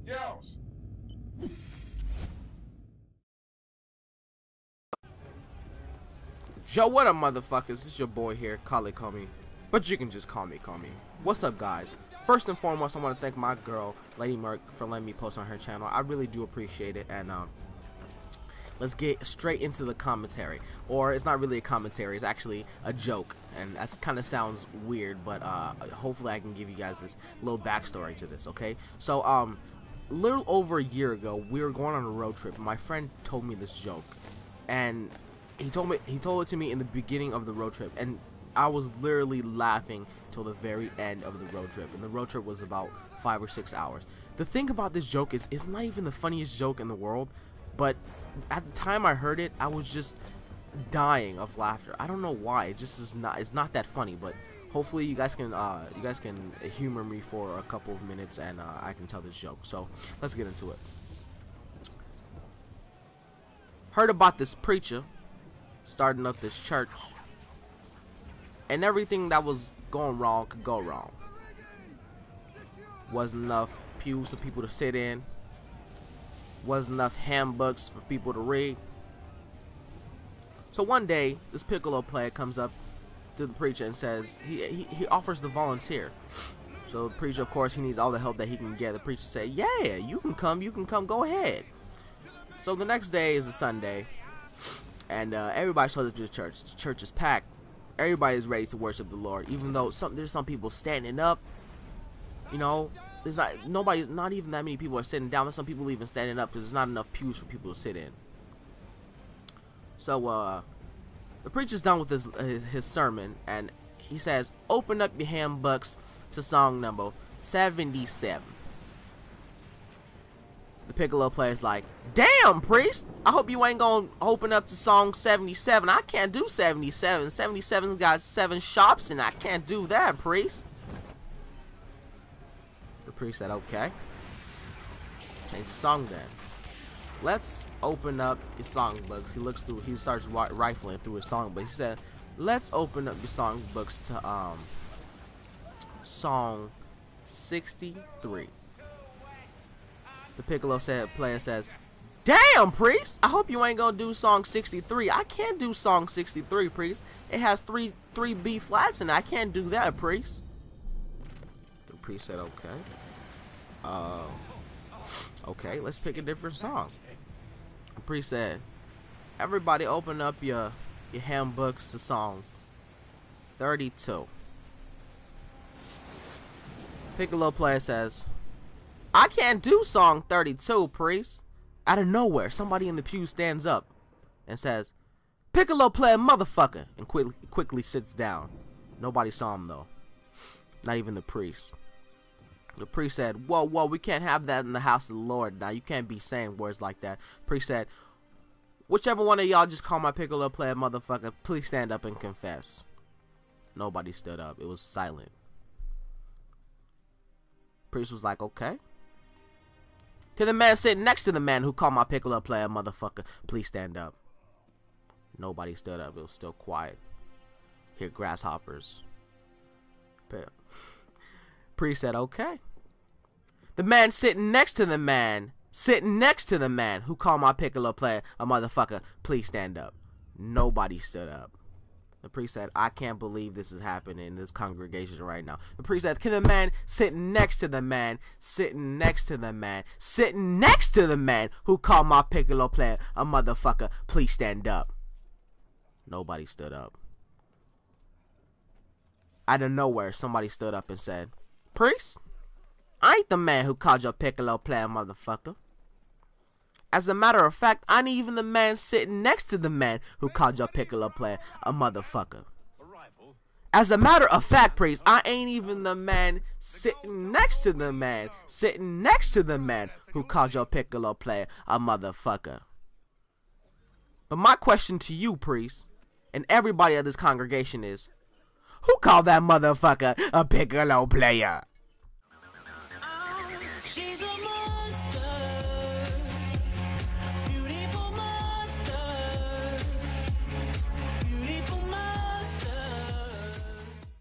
Yells. Yo, what up, motherfuckers? It's your boy here, call me, but you can just call me. What's up, guys? First and foremost, I want to thank my girl, Lady Merc, for letting me post on her channel. I really do appreciate it, and let's get straight into the commentary. Or it's not really a commentary, it's actually a joke, and that kind of sounds weird, but hopefully I can give you guys this little backstory to this, okay? So, a little over a year ago, we were going on a road trip, and my friend told me this joke, and he told it to me in the beginning of the road trip, and I was literally laughing till the very end of the road trip, and the road trip was about 5 or 6 hours. The thing about this joke is, it's not even the funniest joke in the world, but at the time I heard it, I was just dying of laughter. I don't know why. It just is not. It's not that funny, but hopefully you guys can humor me for a couple of minutes, and I can tell this joke. So let's get into it. Heard about this preacher starting up this church, and everything that was going wrong could go wrong. Wasn't enough pews for people to sit in, wasn't enough handbooks for people to read. So one day this Piccolo player comes up to the preacher and says he offers to volunteer. So the preacher, of course, he needs all the help that he can get. The preacher said, yeah, you can come, go ahead. So the next day is a Sunday, and everybody shows up to the church. The church is packed. Everybody is ready to worship the Lord, even though there's some people standing up. You know, there's not even that many people are sitting down. There's some people even standing up because there's not enough pews for people to sit in. So the preacher's done with his sermon, and he says, "Open up your handbooks to song number 77." The Piccolo player's like, "Damn, priest, I hope you ain't gonna open up to song 77. I can't do 77. 77's got 7 sharps, and I can't do that, priest." The priest said, "Okay. Change the song then. Let's open up your songbooks." He looks through. He starts rifling through his songbook. He said, "Let's open up your songbooks to song 63." The Piccolo player says, "Damn, priest, I hope you ain't gonna do song 63. I can't do song 63, priest. It has three B flats and I can't do that, priest." The priest said, "Okay. Okay, let's pick a different song." The priest said, "Everybody open up your handbooks to song 32. Piccolo player says, "I can't do song 32, priest." Out of nowhere, somebody in the pew stands up and says, "Piccolo player motherfucker," and quickly sits down. Nobody saw him though, not even the priest. The priest said, whoa, we can't have that in the house of the Lord. Now you can't be saying words like that." The priest said, "Whichever one of y'all just call my Piccolo player motherfucker, please stand up and confess." Nobody stood up. It was silent. The priest was like, "Okay. Can the man sitting next to the man who called my Piccolo player motherfucker please stand up?" Nobody stood up. It was still quiet. Hear grasshoppers. Priest said, "Okay. The man sitting next to the man who called my Piccolo player a motherfucker please stand up." Nobody stood up. The priest said, "I can't believe this is happening in this congregation right now." The priest said, "Can the man sitting next to the man who called my Piccolo player a motherfucker please stand up?" Nobody stood up. Out of nowhere, somebody stood up and said, "Priest, I ain't the man who called your Piccolo player motherfucker. As a matter of fact, I ain't even the man sitting next to the man who called your Piccolo player a motherfucker. As a matter of fact, priest, I ain't even the man sitting next to the man who called your Piccolo player a motherfucker. But my question to you, priest, and everybody at this congregation is, who called that motherfucker a Piccolo player?"